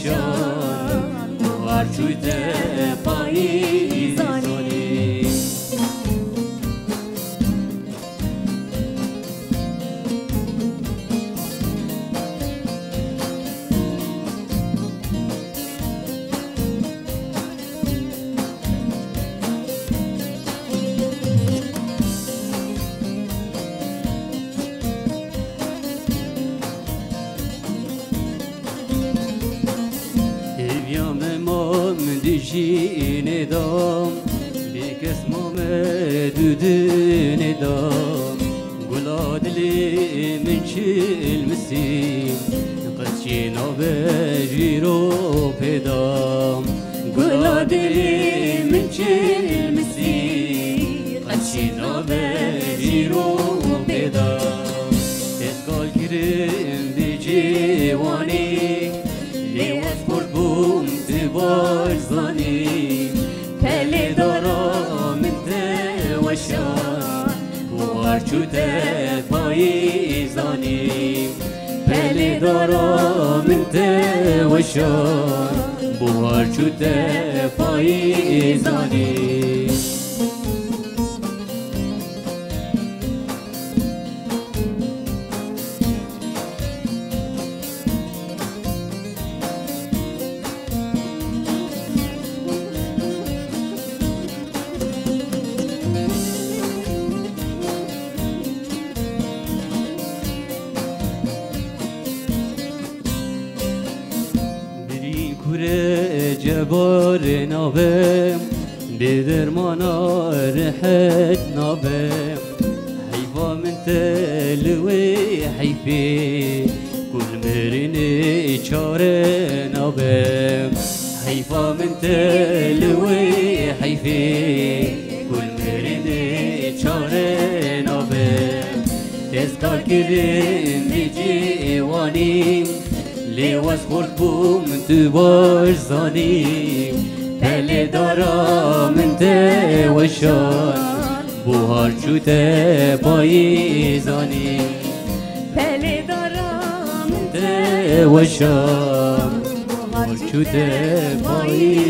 وشان بوهر چوته پاییزانی دیجی ندام بیکس مامد دودن ندام گلا دلی من چیل مسیم قدچی نابجی رو پیدام گلا دلی من چیل مسیم قدچی نابجی رو پیدام اسکال کریم دی جوانی لیواز کرد بوم باش زانیم پلی دارا من دوشان بوهر چوته پاییزانیم پلی دارا من دوشان بوهر چوته پاییزانیم جبار نابم بدرمانا رحت نابم حيفا من تلوي حيفي كل مريني چار نابم حيفا من تلوي حيفي كل مريني چار نابم تذكر كريم بيجي وانيم لیواز خورد بوم تو باش زانیم پلی دارا من دوشان بوهر چوته پاییزانیم پلی دارا من دوشان بوهر چوته پاییزانیم